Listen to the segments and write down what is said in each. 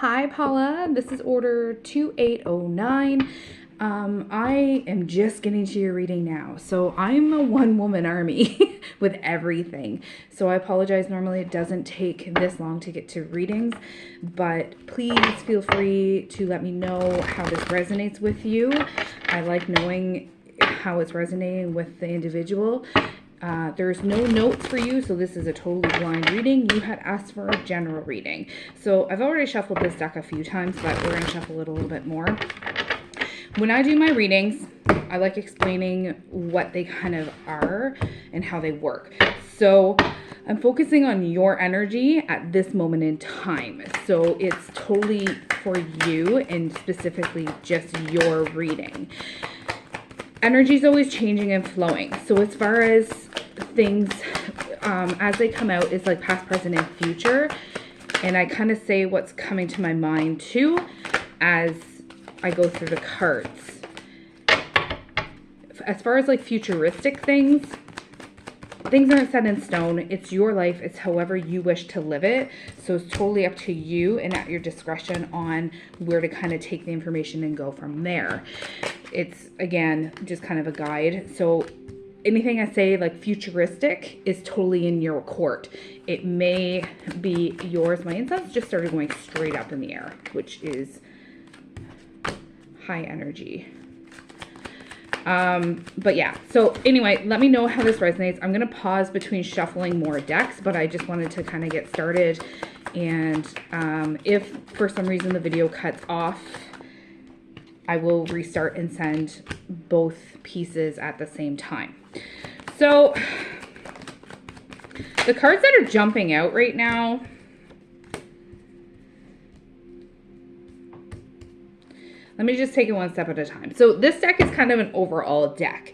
Hi Paula, this is order 2809. I am just getting to your reading now. So I'm a one-woman army with everything. So I apologize. Normally it doesn't take this long to get to readings, but please feel free to let me know how this resonates with you. I like knowing how it's resonating with the individual. There's no notes for you, so this is a totally blind reading. You had asked for a general reading. So I've already shuffled this deck a few times, but we're going to shuffle it a little bit more. When I do my readings, I like explaining what they kind of are and how they work. So I'm focusing on your energy at this moment in time. So it's totally for you and specifically just your reading. Energy is always changing and flowing. So as far as things as they come out, is like past, present, and future. And I kind of say what's coming to my mind too as I go through the cards. As far as like futuristic things aren't set in stone. It's your life. It's however you wish to live it. So it's totally up to you and at your discretion on where to kind of take the information and go from there. It's, again, just kind of a guide. So anything I say like futuristic is totally in your court. It may be yours. My incense just started going straight up in the air, which is high energy. But yeah, so anyway, let me know how this resonates. I'm going to pause between shuffling more decks, but I just wanted to kind of get started. And if for some reason the video cuts off, I will restart and send both pieces at the same time. So the cards that are jumping out right now, let me just take it one step at a time. So this deck is kind of an overall deck.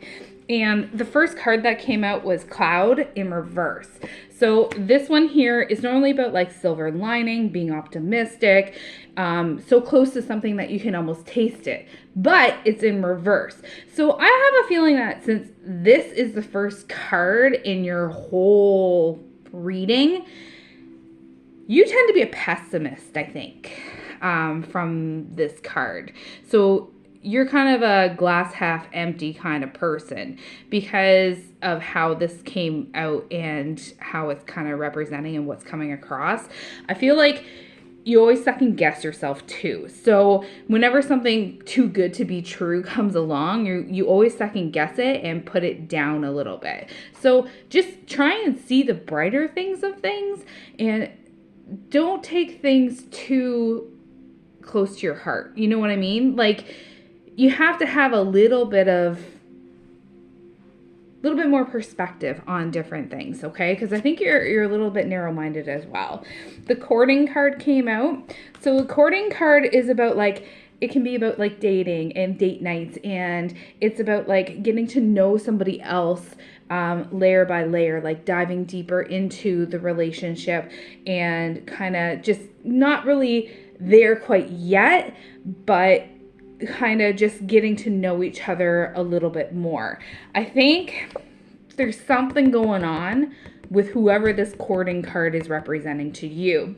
And the first card that came out was Cloud in reverse. So this one here is normally about like silver lining, being optimistic, so close to something that you can almost taste it, but it's in reverse. So I have a feeling that since this is the first card in your whole reading, you tend to be a pessimist, I think, from this card. So you're kind of a glass half empty kind of person because of how this came out and how it's kind of representing and what's coming across. I feel like you always second guess yourself too. So whenever something too good to be true comes along, you always second guess it and put it down a little bit. So just try and see the brighter things of things and don't take things too close to your heart. You know what I mean? Like, you have to have a little bit more perspective on different things, okay? Because I think you're a little bit narrow-minded as well. The courting card came out. So the courting card is about like, it can be about like dating and date nights, and it's about like getting to know somebody else layer by layer, like diving deeper into the relationship and kind of just not really there quite yet, but kind of just getting to know each other a little bit more. I think there's something going on with whoever this courting card is representing to you,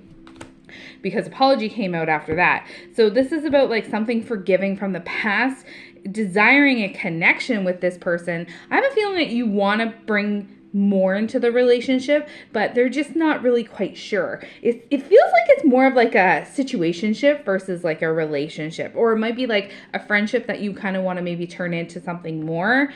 because apology came out after that. So this is about like something forgiving from the past, desiring a connection with this person. I have a feeling that you want to bring more into the relationship, but they're just not really quite sure. It feels like it's more of like a situationship versus like a relationship, or it might be like a friendship that you kind of want to maybe turn into something more.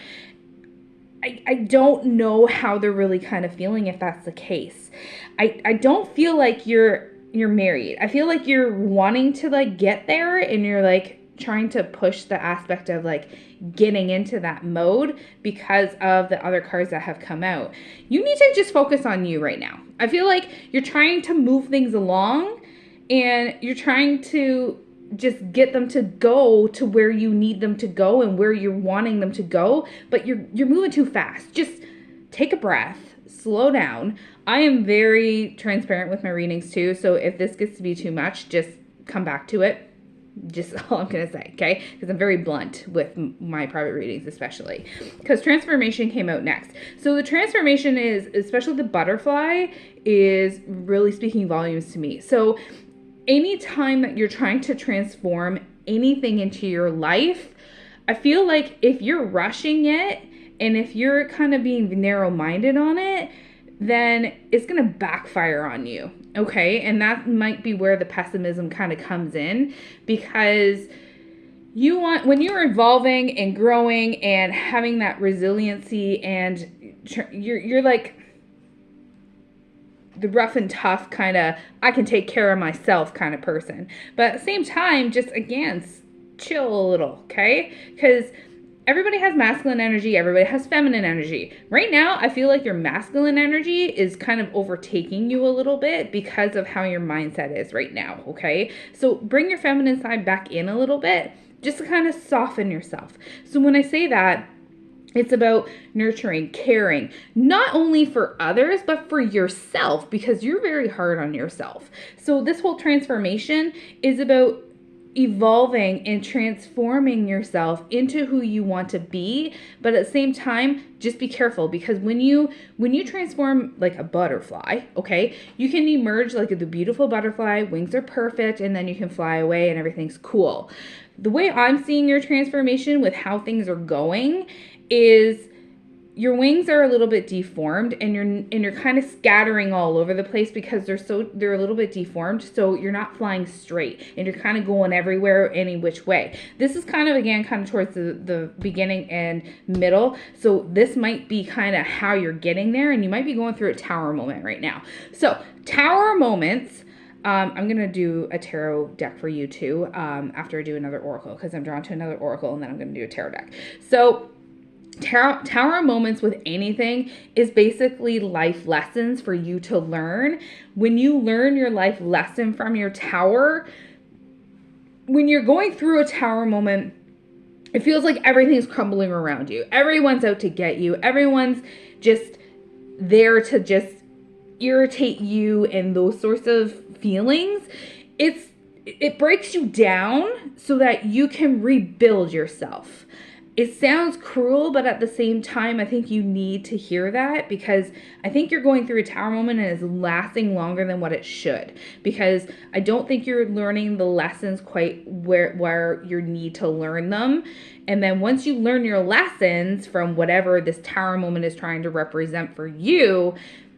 I don't know how they're really kind of feeling if that's the case. I don't feel like you're married. I feel like you're wanting to like get there, and you're like trying to push the aspect of like getting into that mode because of the other cards that have come out. You need to just focus on you right now. I feel like you're trying to move things along and you're trying to just get them to go to where you need them to go and where you're wanting them to go, but you're moving too fast. Just take a breath, slow down. I am very transparent with my readings too, so if this gets to be too much, just come back to it. Just all I'm going to say, okay? Because I'm very blunt with my private readings, especially. Because transformation came out next. So the transformation is, especially the butterfly, is really speaking volumes to me. So anytime that you're trying to transform anything into your life, I feel like if you're rushing it and if you're kind of being narrow-minded on it, then it's going to backfire on you. Okay. And that might be where the pessimism kind of comes in, because when you're evolving and growing and having that resiliency, and you're like the rough and tough kind of, I can take care of myself kind of person. But at the same time, just again, chill a little, okay? Because everybody has masculine energy, everybody has feminine energy. Right now, I feel like your masculine energy is kind of overtaking you a little bit because of how your mindset is right now, okay? So bring your feminine side back in a little bit, just to kind of soften yourself. So when I say that, it's about nurturing, caring, not only for others, but for yourself, because you're very hard on yourself. So this whole transformation is about evolving and transforming yourself into who you want to be. But at the same time, just be careful, because when you transform like a butterfly, okay, you can emerge like the beautiful butterfly, wings are perfect, and then you can fly away and everything's cool. The way I'm seeing your transformation with how things are going is your wings are a little bit deformed, and you're kind of scattering all over the place because they're a little bit deformed, so you're not flying straight and you're kind of going everywhere any which way. This is kind of towards the beginning and middle, so this might be kind of how you're getting there, and you might be going through a tower moment right now. So tower moments, I'm going to do a tarot deck for you too after I do another oracle, because I'm drawn to another oracle, and then I'm going to do a tarot deck. So tower moments with anything is basically life lessons for you to learn. When you learn your life lesson from your tower, when you're going through a tower moment, it feels like everything's crumbling around you. Everyone's out to get you. Everyone's just there to just irritate you and those sorts of feelings. It breaks you down so that you can rebuild yourself. It sounds cruel, but at the same time, I think you need to hear that, because I think you're going through a tower moment and it's lasting longer than what it should, because I don't think you're learning the lessons quite where you need to learn them. And then once you learn your lessons from whatever this tower moment is trying to represent for you,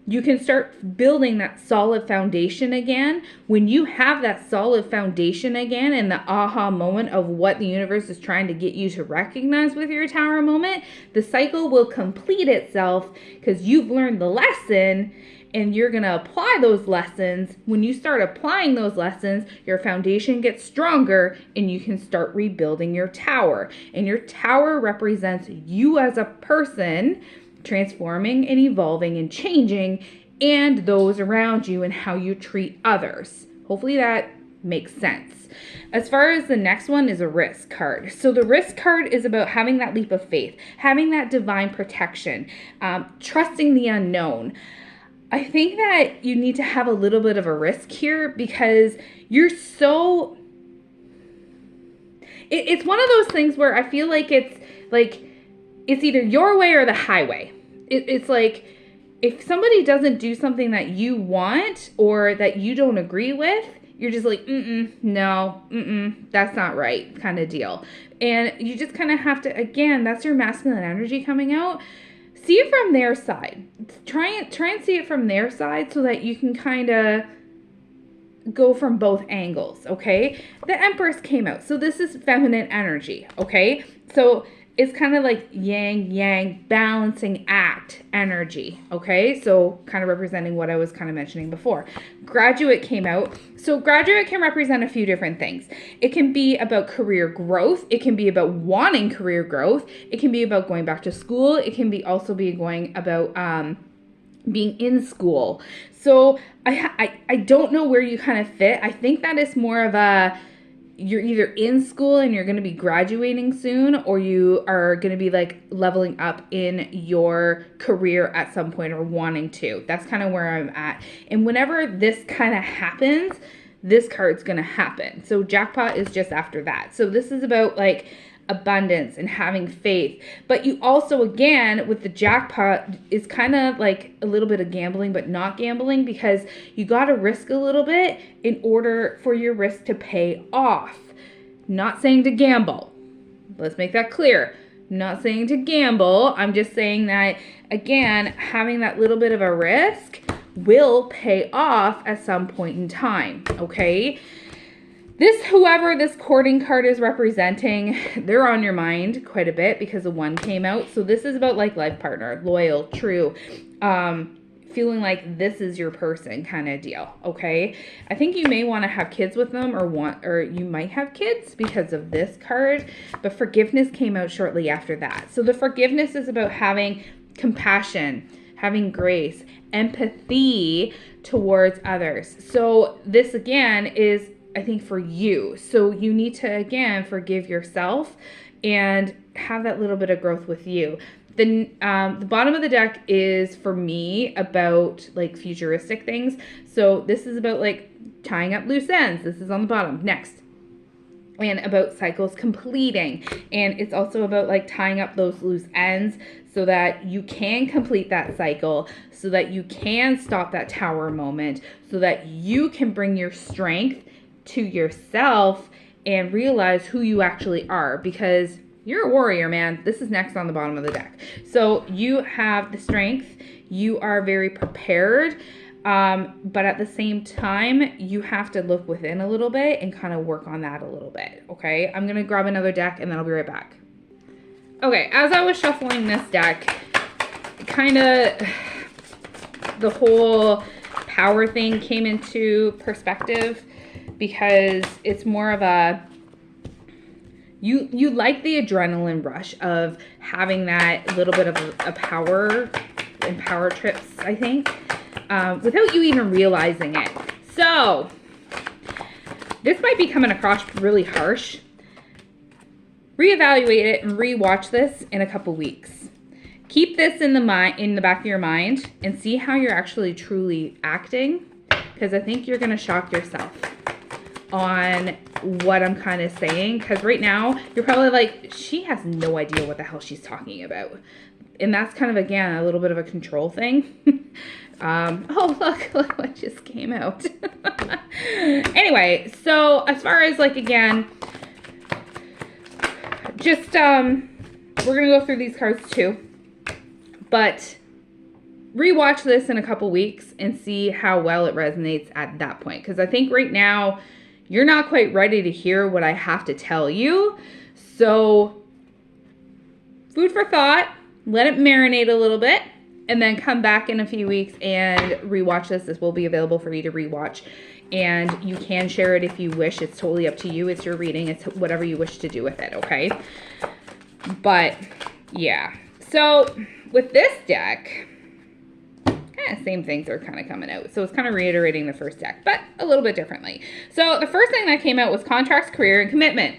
you can start building that solid foundation again. When you have that solid foundation again, and the aha moment of what the universe is trying to get you to recognize with your tower moment, the cycle will complete itself, because you've learned the lesson and you're going to apply those lessons. When you start applying those lessons, your foundation gets stronger and you can start rebuilding your tower. And your tower represents you as a person, transforming and evolving and changing, and those around you and how you treat others. Hopefully that makes sense. As far as the next one is a risk card. So the risk card is about having that leap of faith, having that divine protection, trusting the unknown. I think that you need to have a little bit of a risk here, because you're so... It's one of those things where I feel like it's either your way or the highway. It's like, if somebody doesn't do something that you want or that you don't agree with, you're just like, no, that's not right kind of deal. And you just kind of have to, again, that's your masculine energy coming out. See it from their side. Try and see it from their side so that you can kind of go from both angles, okay? The Empress came out. So this is feminine energy, okay? So it's kind of like yang, balancing act energy, okay? So kind of representing what I was kind of mentioning before. Graduate came out. So graduate can represent a few different things. It can be about career growth. It can be about wanting career growth. It can be about going back to school. It can also be going about being in school. So I don't know where you kind of fit. I think that is more of a, you're either in school and you're going to be graduating soon, or you are going to be like leveling up in your career at some point, or wanting to. That's kind of where I'm at. And whenever this kind of happens, this card's going to happen. So jackpot is just after that. So this is about like abundance and having faith. But you also, again, with the jackpot, is kind of like a little bit of gambling, but not gambling, because you got to risk a little bit in order for your risk to pay off. Not saying to gamble. Let's make that clear. Not saying to gamble. I'm just saying that, again, having that little bit of a risk will pay off at some point in time, okay? Whoever this courting card is representing, they're on your mind quite a bit because the one came out. So this is about like life partner, loyal, true, feeling like this is your person kind of deal, okay? I think you may want to have kids with them or you might have kids because of this card, but forgiveness came out shortly after that. So the forgiveness is about having compassion, having grace, empathy towards others. So this again is, I think, for you. So you need to, again, forgive yourself and have that little bit of growth with you. The bottom of the deck is, for me, about like futuristic things. So this is about like tying up loose ends. This is on the bottom. Next. And about cycles completing. And it's also about like tying up those loose ends so that you can complete that cycle, so that you can stop that tower moment, so that you can bring your strength to yourself and realize who you actually are, because you're a warrior, man. This is next on the bottom of the deck. So you have the strength. You are very prepared. But at the same time, you have to look within a little bit and kind of work on that a little bit, okay? I'm going to grab another deck and then I'll be right back. Okay, as I was shuffling this deck, kind of the whole power thing came into perspective, because it's more of a, you like the adrenaline rush of having that little bit of a power and power trips, I think, without you even realizing it. So this might be coming across really harsh. Reevaluate it and rewatch this in a couple weeks. Keep this in the back of your mind and see how you're actually truly acting, because I think you're going to shock yourself on what I'm kind of saying, because right now you're probably like, she has no idea what the hell she's talking about. And that's kind of, again, a little bit of a control thing. Oh, look what just came out. Anyway, so as far as like, again, just we're gonna go through these cards too, but rewatch this in a couple weeks and see how well it resonates at that point, because I think right now you're not quite ready to hear what I have to tell you. So food for thought, let it marinate a little bit, and then come back in a few weeks and rewatch this. This will be available for you to rewatch, and you can share it if you wish. It's totally up to you. It's your reading. It's whatever you wish to do with it, okay? But yeah, so with this deck, same things are kind of coming out. So it's kind of reiterating the first deck, but a little bit differently. So the first thing that came out was contracts, career, and commitment.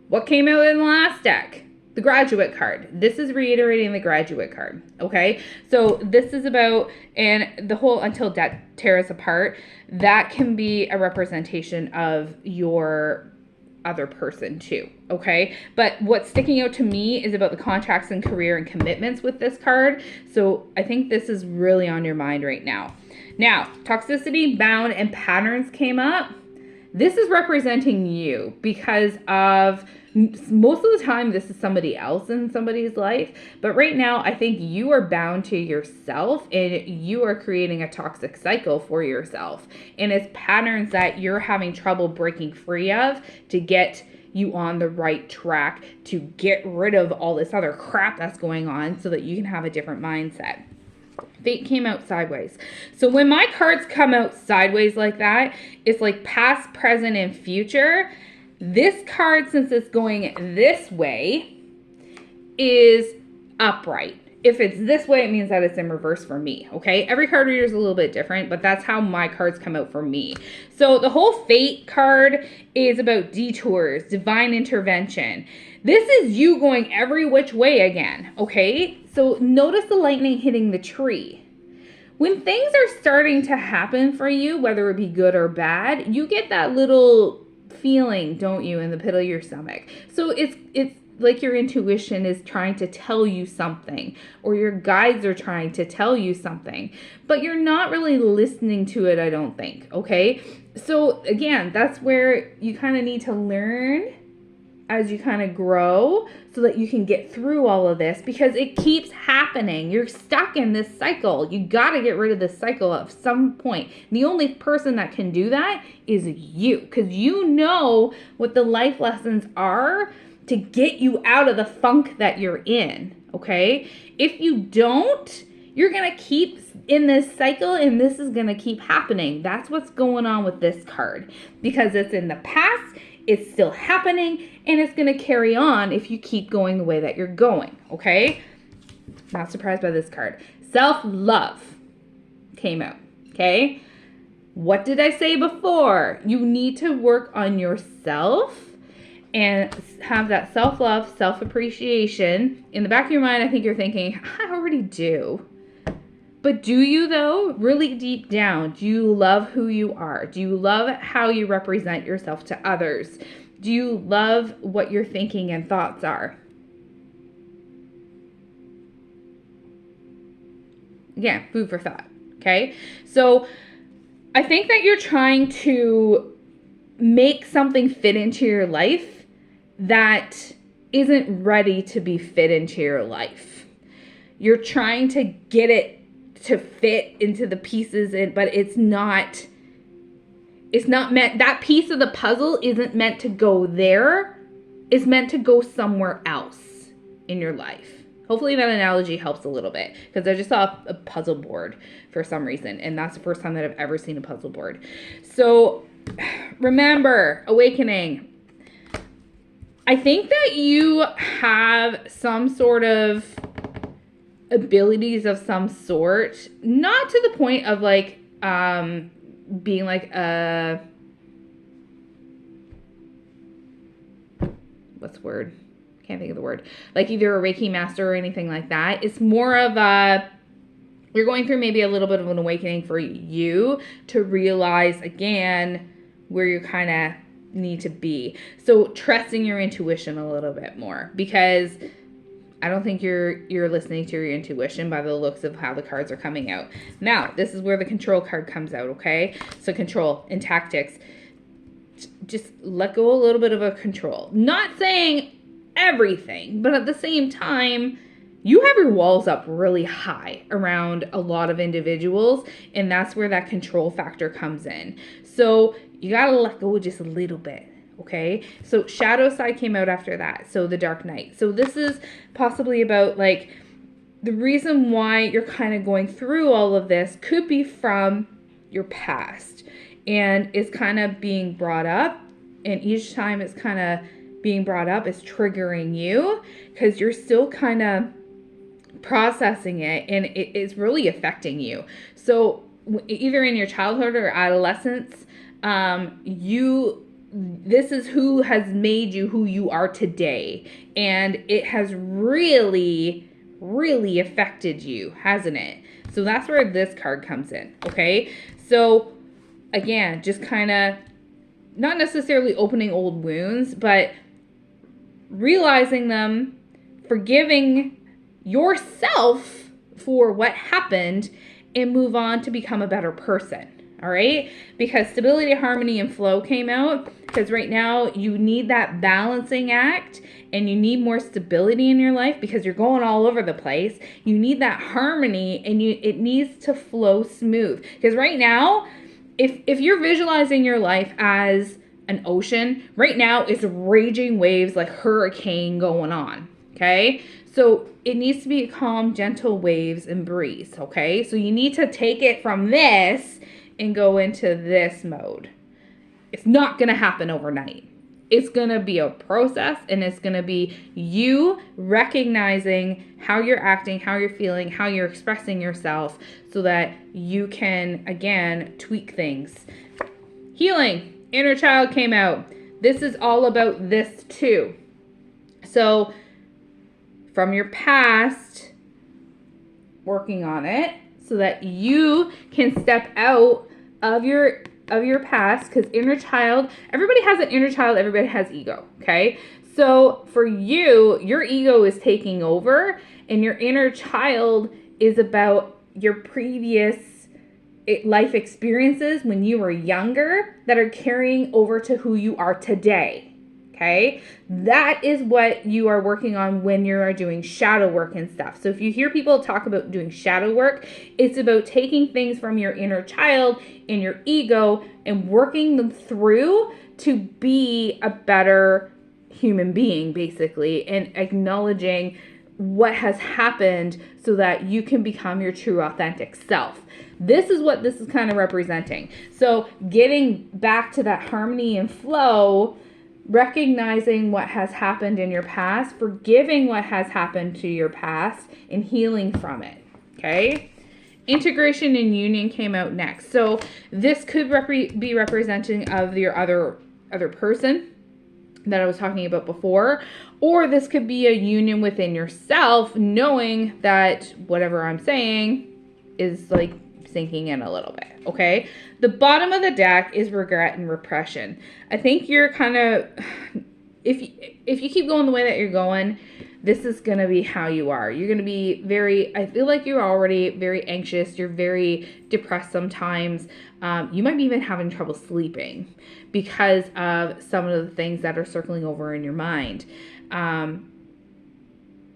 What came out in the last deck? The graduate card. This is reiterating the graduate card, okay? So this is about, and the whole until death tears apart, that can be a representation of your other person too, okay? But what's sticking out to me is about the contracts and career and commitments with this card. So I think this is really on your mind right now. Now, toxicity, bound, and patterns came up. This is representing you, because of most of the time this is somebody else in somebody's life, but right now I think you are bound to yourself and you are creating a toxic cycle for yourself, and it's patterns that you're having trouble breaking free of to get you on the right track, to get rid of all this other crap that's going on so that you can have a different mindset. Fate came out sideways. So when my cards come out sideways like that, it's like past, present, and future. This card, since it's going this way, is upright. If it's this way, it means that it's in reverse for me, okay? Every card reader is a little bit different, but that's how my cards come out for me. So the whole Fate card is about detours, divine intervention. This is you going every which way again, okay? So notice the lightning hitting the tree. When things are starting to happen for you, whether it be good or bad, you get that little feeling, don't you, in the pit of your stomach. So it's like your intuition is trying to tell you something, or your guides are trying to tell you something, but you're not really listening to it, I don't think, okay? So again, that's where you kind of need to learn as you kind of grow so that you can get through all of this, because it keeps happening. You're stuck in this cycle. You got to get rid of this cycle at some point. The only person that can do that is you, because you know what the life lessons are to get you out of the funk that you're in, okay? If you don't, you're going to keep in this cycle, and this is going to keep happening. That's what's going on with this card, because it's in the past, it's still happening, and it's going to carry on if you keep going the way that you're going, okay? Not surprised by this card. Self-love came out, okay? What did I say before? You need to work on yourself and have that self-love, self-appreciation. In the back of your mind, I think you're thinking, I already do. But do you though? Really deep down, do you love who you are? Do you love how you represent yourself to others? Do you love what your thinking and thoughts are? Again, food for thought, okay? So I think that you're trying to make something fit into your life that isn't ready to be fit into your life. You're trying to get it to fit into the pieces, but it's not meant, that piece of the puzzle isn't meant to go there. It's meant to go somewhere else in your life. Hopefully that analogy helps a little bit, because I just saw a puzzle board for some reason, and that's the first time that I've ever seen a puzzle board. So remember, awakening. I think that you have some sort of abilities of some sort, not to the point of like being like a, what's the word? Can't think of the word. Like either a Reiki master or anything like that. It's more of a, you're going through maybe a little bit of an awakening for you to realize again where you kind of need to be. So trusting your intuition a little bit more, because I don't think you're listening to your intuition by the looks of how the cards are coming out. Now, this is where the control card comes out, okay? So control and tactics. Just let go a little bit of a control. Not saying everything, but at the same time, you have your walls up really high around a lot of individuals, and that's where that control factor comes in. So you got to let go just a little bit. Okay, so shadow side came out after that. So the dark night. So this is possibly about like the reason why you're kind of going through all of this could be from your past, and it's kind of being brought up. And each time it's kind of being brought up is triggering you, because you're still kind of processing it, and it's really affecting you. So either in your childhood or adolescence, this is who has made you who you are today. And it has really, really affected you, hasn't it? So that's where this card comes in, okay? So again, just kind of not necessarily opening old wounds, but realizing them, forgiving yourself for what happened, and move on to become a better person. All right, because stability, harmony, and flow came out, because right now you need that balancing act, and you need more stability in your life because you're going all over the place. You need that harmony, and it needs to flow smooth, because right now, if you're visualizing your life as an ocean, right now it's raging waves like hurricane going on, okay? So it needs to be calm, gentle waves and breeze, okay? So you need to take it from this and go into this mode. It's not going to happen overnight. It's going to be a process, and it's going to be you recognizing how you're acting, how you're feeling, how you're expressing yourself, so that you can, again, tweak things. Healing. Inner child came out. This is all about this too. So from your past, working on it so that you can step out of your of your past, because inner child, everybody has an inner child, everybody has ego, okay? So for you, your ego is taking over, and your inner child is about your previous life experiences when you were younger that are carrying over to who you are today. Okay, that is what you are working on when you are doing shadow work and stuff. So if you hear people talk about doing shadow work, it's about taking things from your inner child and your ego and working them through to be a better human being, basically, and acknowledging what has happened so that you can become your true authentic self. This is what this is kind of representing. So getting back to that harmony and flow, recognizing what has happened in your past, forgiving what has happened to your past, and healing from it. Okay? Integration and union came out next. So this could be representing of your other person that I was talking about before, or this could be a union within yourself, knowing that whatever I'm saying is like sinking in a little bit. Okay, the bottom of the deck is regret and repression. I think you're kind of, if you keep going the way that you're going, this is going to be how you are. You're going to be I feel like you're already very anxious. You're very depressed sometimes. You might be even having trouble sleeping because of some of the things that are circling over in your mind.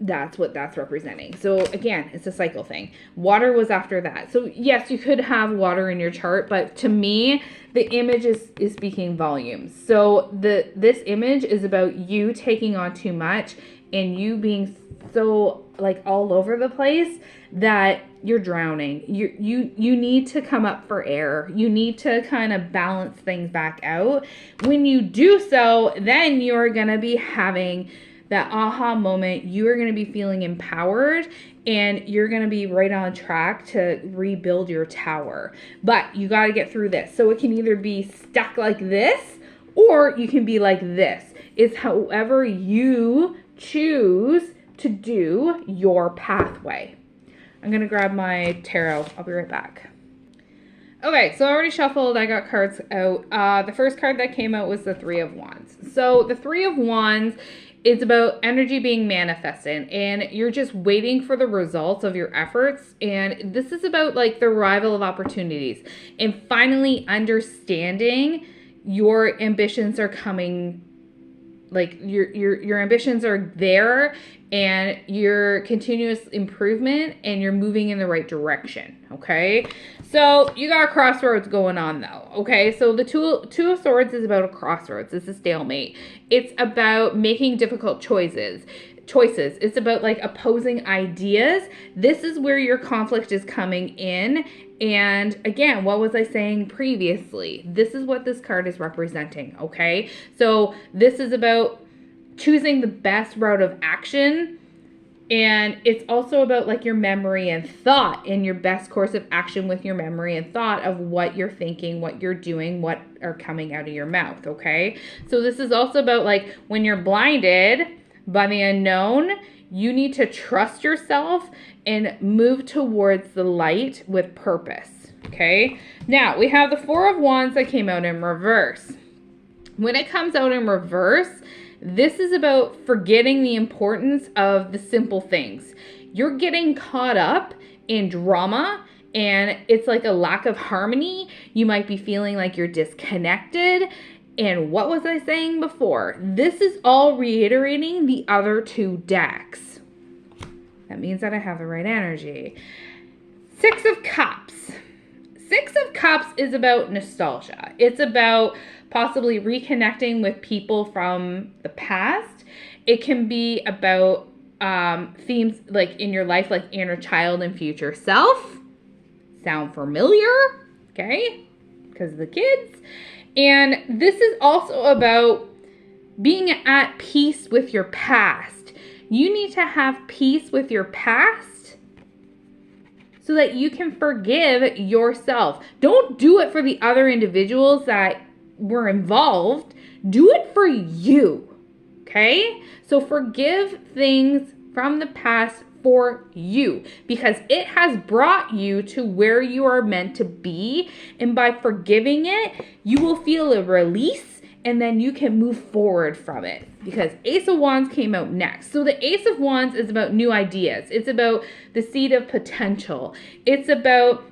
That's what that's representing. So again, it's a cycle thing. Water was after that. So yes, you could have water in your chart, but to me, the image is speaking volumes. So this image is about you taking on too much and you being so like all over the place that you're drowning. You need to come up for air. You need to kind of balance things back out. When you do so, then you're going to be having that aha moment. You are going to be feeling empowered and you're going to be right on track to rebuild your tower. But you got to get through this. So it can either be stuck like this or you can be like this. It's however you choose to do your pathway. I'm going to grab my tarot. I'll be right back. Okay, so I already shuffled. I got cards out. The first card that came out was the Three of Wands. So the Three of Wands is about energy being manifested and you're just waiting for the results of your efforts. And this is about like the arrival of opportunities and finally understanding your ambitions are coming, like your ambitions are there and your continuous improvement and you're moving in the right direction. Okay, so you got a crossroads going on though. Okay, so the two of Swords is about a crossroads. It's a stalemate. It's about making difficult choices. It's about like opposing ideas. This is where your conflict is coming in. And again, what was I saying previously? This is what this card is representing. Okay, so this is about choosing the best route of action. And it's also about like your memory and thought and your best course of action with your memory and thought of what you're thinking, what you're doing, what are coming out of your mouth. Okay, so this is also about like when you're blinded by the unknown, you need to trust yourself and move towards the light with purpose. Okay, now we have the Four of Wands that came out in reverse. When it comes out in reverse, this is about forgetting the importance of the simple things. You're getting caught up in drama and it's like a lack of harmony. You might be feeling like you're disconnected. And what was I saying before? This is all reiterating the other two decks. That means that I have the right energy. Six of Cups. Six of Cups is about nostalgia. It's about possibly reconnecting with people from the past. It can be about themes like in your life, like inner child and future self. Sound familiar? Okay, because of the kids. And this is also about being at peace with your past. You need to have peace with your past so that you can forgive yourself. Don't do it for the other individuals that were involved. Do it for you. Okay? So forgive things from the past for you because it has brought you to where you are meant to be. And by forgiving it, you will feel a release and then you can move forward from it because Ace of Wands came out next. So the Ace of Wands is about new ideas. It's about the seed of potential. It's about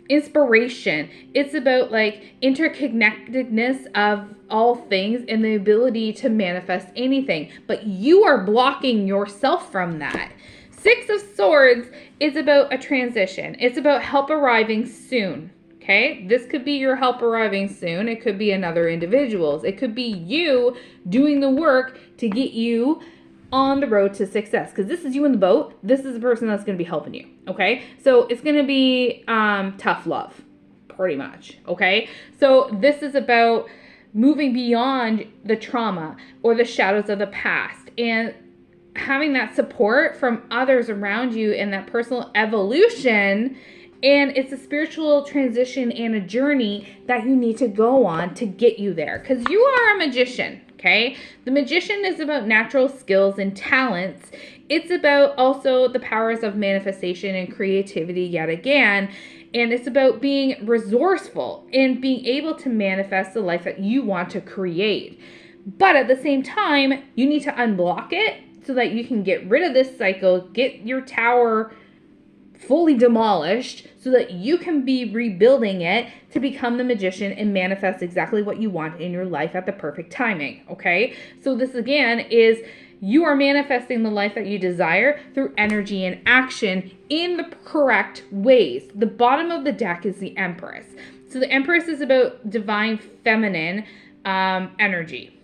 inspiration. It's about like interconnectedness of all things and the ability to manifest anything. But you are blocking yourself from that. Six of Swords is about a transition. It's about help arriving soon. Okay, this could be your help arriving soon. It could be another individual's. It could be you doing the work to get you on the road to success, because this is you in the boat. This is the person that's going to be helping you. Okay, so it's going to be tough love, pretty much. Okay, so this is about moving beyond the trauma or the shadows of the past and having that support from others around you and that personal evolution. And it's a spiritual transition and a journey that you need to go on to get you there, because you are a magician. Okay, the magician is about natural skills and talents. It's about also the powers of manifestation and creativity yet again. And it's about being resourceful and being able to manifest the life that you want to create. But at the same time, you need to unblock it so that you can get rid of this cycle, get your tower fully demolished so that you can be rebuilding it to become the magician and manifest exactly what you want in your life at the perfect timing. Okay, so this again is you are manifesting the life that you desire through energy and action in the correct ways. The bottom of the deck is the Empress. So the Empress is about divine feminine energy.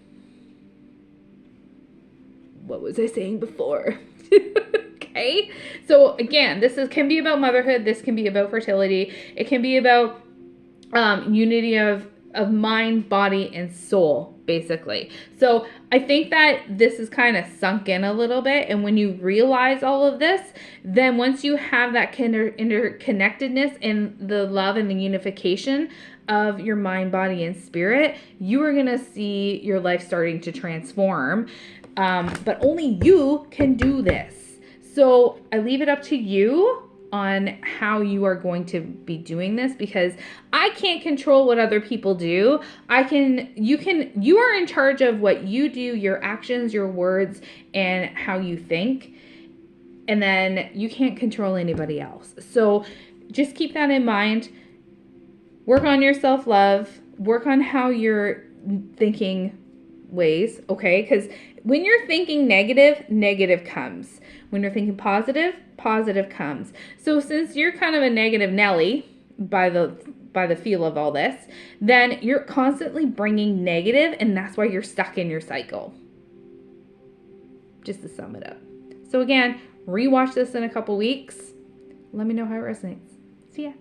What was I saying before? Okay, so again, can be about motherhood. This can be about fertility. It can be about unity of mind, body, and soul, basically. So I think that this is kind of sunk in a little bit. And when you realize all of this, then once you have that interconnectedness and the love and the unification of your mind, body, and spirit, you are going to see your life starting to transform. But only you can do this. So I leave it up to you on how you are going to be doing this, because I can't control what other people do. You are in charge of what you do, your actions, your words, and how you think. And then you can't control anybody else. So just keep that in mind. Work on your self-love. Work on how you're thinking ways, okay? Because when you're thinking negative, negative comes. When you're thinking positive, positive comes. So since you're kind of a negative Nelly by the feel of all this, then you're constantly bringing negative, and that's why you're stuck in your cycle. Just to sum it up. So again, rewatch this in a couple weeks. Let me know how it resonates. See ya.